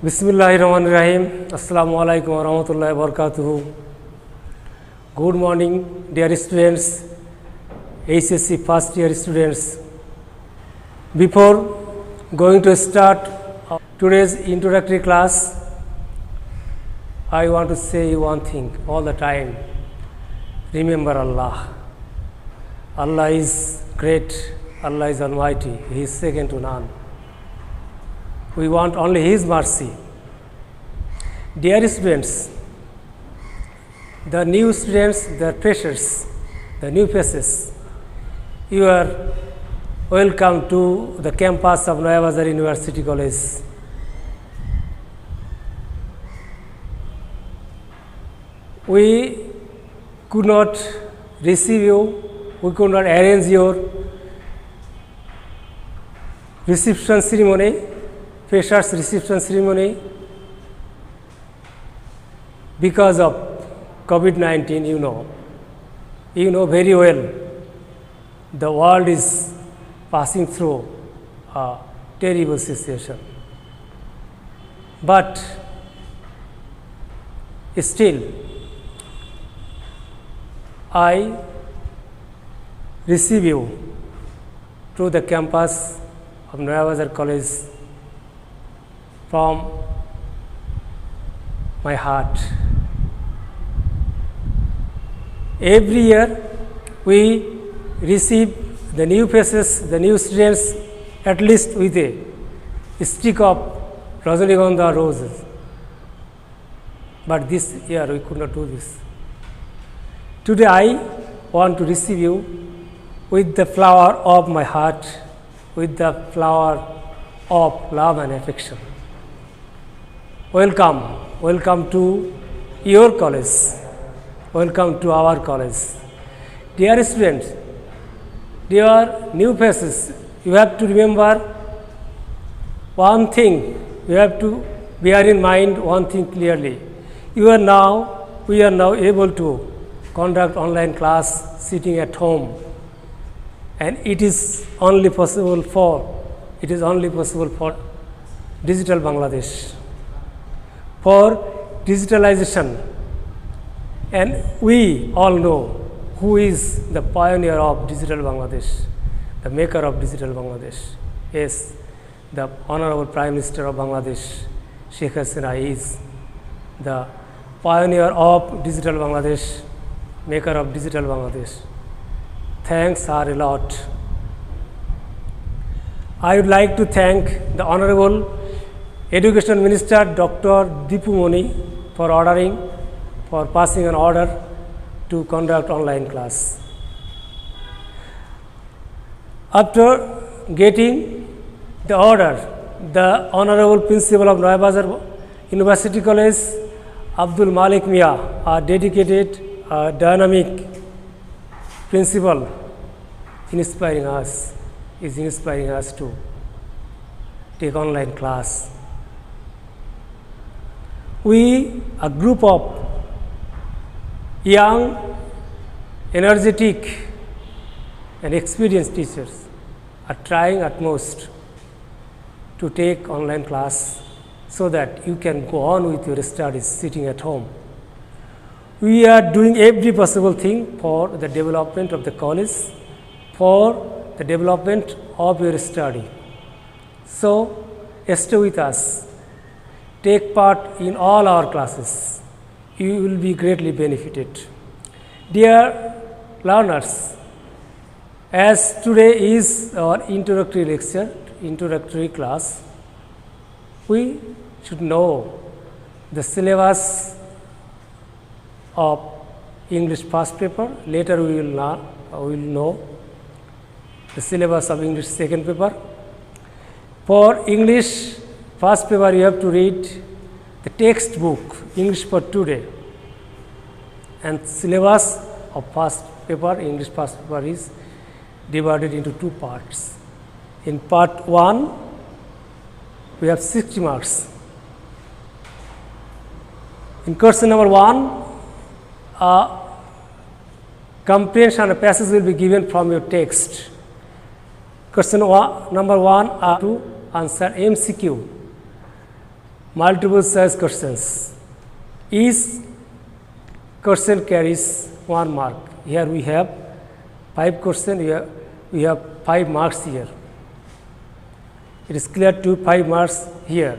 Bismillahirrahmanirrahim. Assalamu alaikum wa rahmatullahi wa barakatuhu. Good morning, dear students, HSC first year students. Before going to start today's introductory class, I want to say one thing all the time. Remember Allah. Allah is great. Allah is almighty. He is second to none. We want only His mercy. Dear students, the new students, the freshers, the new faces, you are welcome to the campus of Noya Bazar University College. We could not receive you, we could not arrange your reception ceremony, freshers reception ceremony, because of COVID-19. You know very well, the world is passing through a terrible situation. But still, I receive you to the campus of Noya Bazar College from my heart. Every year we receive the new faces, the new students, at least with a stick of Rajanigonda roses. But this year we could not do this. Today I want to receive you with the flower of my heart, with the flower of love and affection. Welcome to your college. Welcome to our college. Dear students, dear new faces, you have to remember one thing, you have to bear in mind one thing clearly. We are now able to conduct online class sitting at home, and it is only possible for Digital Bangladesh, for digitalization. And we all know who is the pioneer of Digital Bangladesh, the maker of Digital Bangladesh. Yes, the Honorable Prime Minister of Bangladesh, Sheikh Hasina, is the pioneer of Digital Bangladesh, maker of Digital Bangladesh. Thanks are a lot. I would like to thank the Honorable Education Minister Dr. Dipu Moni for passing an order to conduct online class. After getting the order, the Honorable Principal of Noya Bazar University College, Abdul Malik Mia, a dedicated, dynamic principal, is inspiring us to take online class. We, a group of young, energetic and experienced teachers, are trying at most to take online class so that you can go on with your studies sitting at home. We are doing every possible thing for the development of the college, for the development of your study. So, stay with us. Take part in all our classes. You will be greatly benefited. Dear learners, as today is our introductory lecture, introductory class, we should know the syllabus of English first paper. Later we will know the syllabus of English second paper. For English first paper, you have to read the textbook, English for today. And syllabus of first paper, English first paper, is divided into two parts. In part 1, we have 60 marks. In question number 1, comprehension passage will be given from your text. Question number 1 to answer MCQ. multiple choice questions. Each question carries 1 mark. Here we have 5 questions, we have 5 marks here. It is clear to 5 marks here.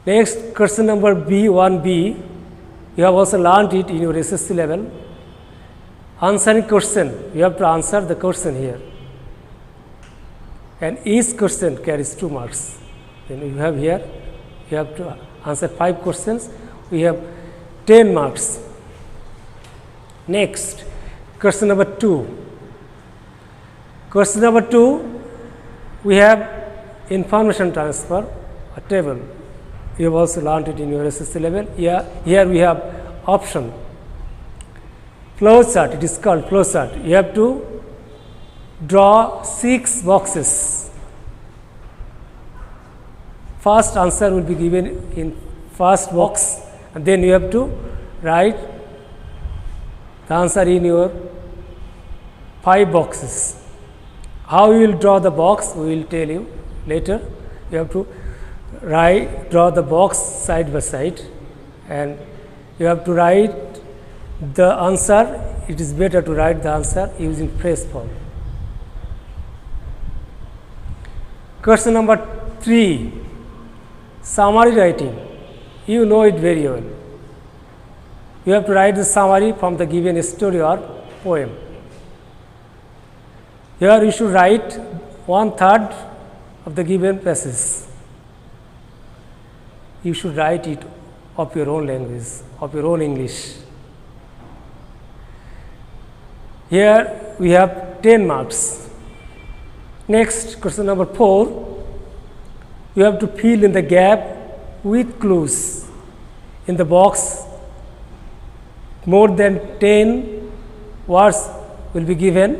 Next, question number B, 1B, you have also learned it in your SSC level. Answering question, you have to answer the question here. And each question carries 2 marks. Then you have here, you have to answer 5 questions, we have 10 marks. Next, question number 2. Question number 2, we have information transfer, a table. You have also learned it in your SSC level. Here we have option. Flow chart, it is called flow chart. You have to draw 6 boxes. First answer will be given in first box, and then you have to write the answer in your 5 boxes. How you will draw the box, we will tell you later. You have to draw the box side by side, and you have to write the answer. It is better to write the answer using phrase form. Question number 3, summary writing. You know it very well. You have to write the summary from the given story or poem. Here you should write 1/3 of the given passage. You should write it of your own language, of your own English. Here we have 10 marks. Next, question number 4, you have to fill in the gap with clues. In the box, more than 10 words will be given.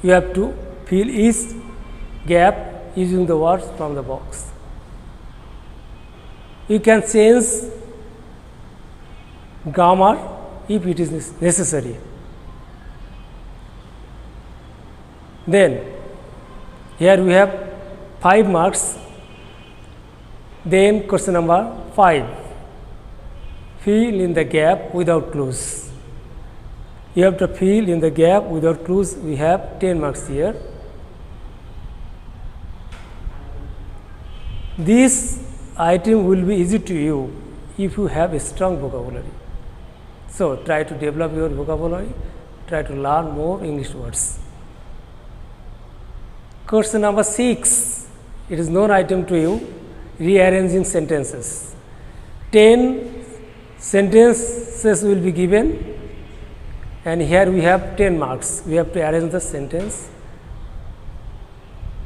You have to fill each gap using the words from the box. You can change grammar if it is necessary. Then, here we have 5 marks. Then, question number 5, fill in the gap without clues. You have to fill in the gap without clues. We have 10 marks here. This item will be easy to you if you have a strong vocabulary. So, try to develop your vocabulary, try to learn more English words. Question number 6, it is known item to you, rearranging sentences. 10 sentences will be given, and here we have 10 marks. We have to arrange the sentence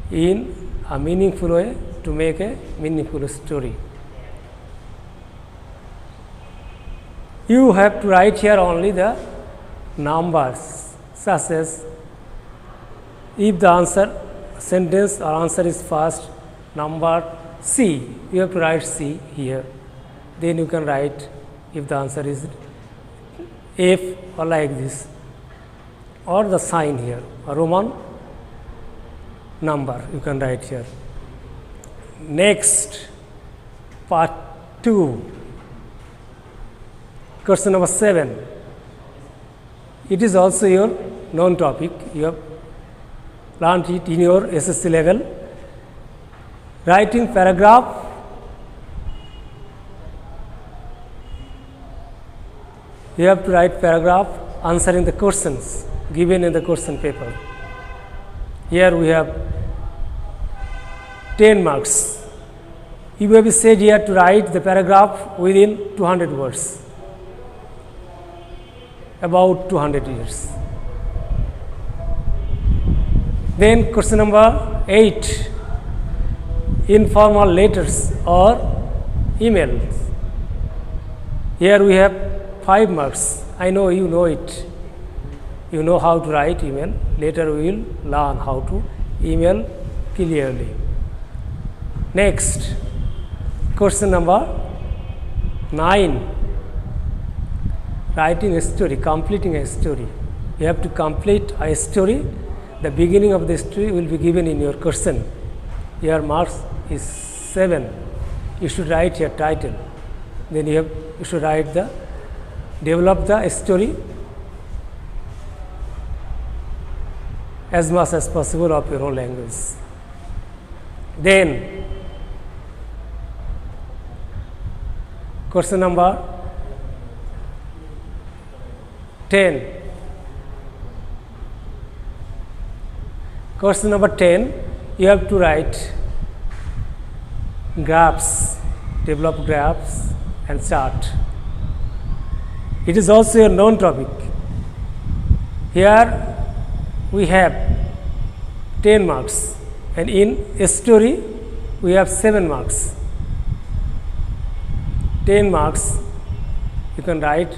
in a meaningful way to make a meaningful story. You have to write here only the numbers, such as if the answer sentence or answer is first number C, you have to write C here. Then you can write if the answer is F or like this, or the sign here, a Roman number you can write here. Next, part 2, question number 7. It is also your known topic. You have learned it in your SSC level. Writing paragraph. You have to write paragraph answering the questions given in the question paper. Here we have 10 marks. You may be said here to write the paragraph within 200 words, about 200 years. Then question number 8, informal letters or emails. Here we have 5 marks. I know you know it. You know how to write email. Later we will learn how to email clearly. Next, question number 9, writing a story, completing a story. You have to complete a story. The beginning of the story will be given in your question. Your marks is 7. you should write your title. Then you should write develop the story as much as possible of your own language. Then question number 10. Question number 10, you have to write graphs, develop graphs and chart. It is also a known topic. Here we have 10 marks, and in a story we have 7 marks. 10 marks, you can write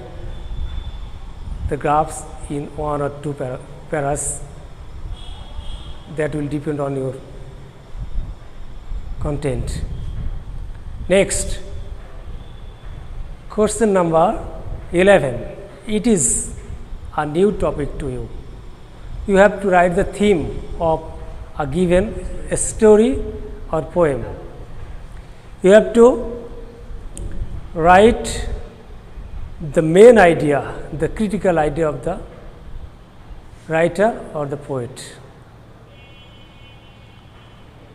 the graphs in 1 or 2 paras. That will depend on your content. Next, question number 11. It is a new topic to you. You have to write the theme of a given story or poem. You have to write the main idea, the critical idea of the writer or the poet.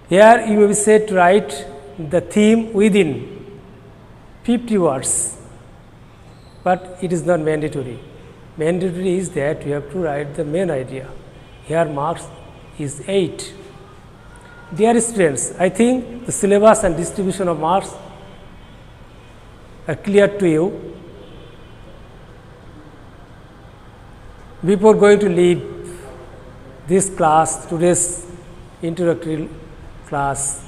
Here you may be said to write the theme within 50 words, but it is not mandatory. Mandatory is that you have to write the main idea. Here marks is 8. Dear students, I think the syllabus and distribution of marks are clear to you. Before going to leave this class, today's introductory class,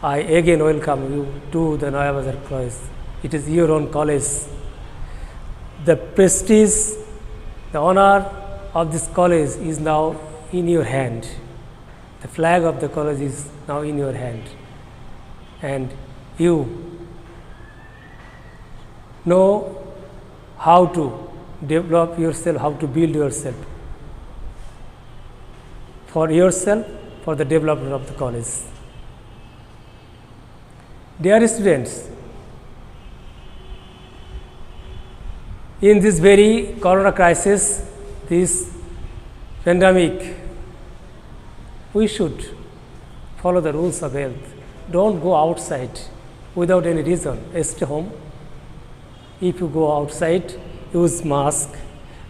I again welcome you to the Noya Bazar College. It is your own college. The prestige, the honor of this college is now in your hand. The flag of the college is now in your hand, and you know how to develop yourself, how to build yourself for the development of the college. Dear students, in this very corona crisis, this pandemic, we should follow the rules of health. Don't go outside without any reason. Stay home. If you go outside, use mask,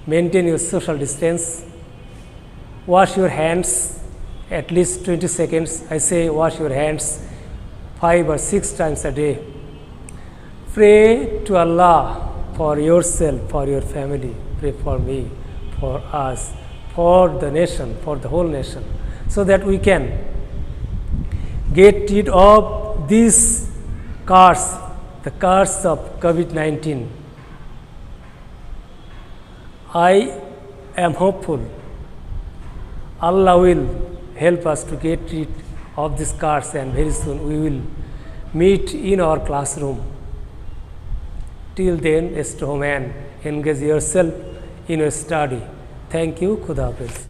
maintain your social distance, wash your hands at least 20 seconds. I say wash your hands 5 or 6 times a day. Pray to Allah for yourself, for your family. Pray for me, for us, for the nation, for the whole nation, so that we can get rid of this curse, the curse of COVID-19. I am hopeful Allah will help us to get rid of this curse, and very soon we will meet in our classroom. Till then, stay home and engage yourself in your study. Thank you. Khuda Hafiz.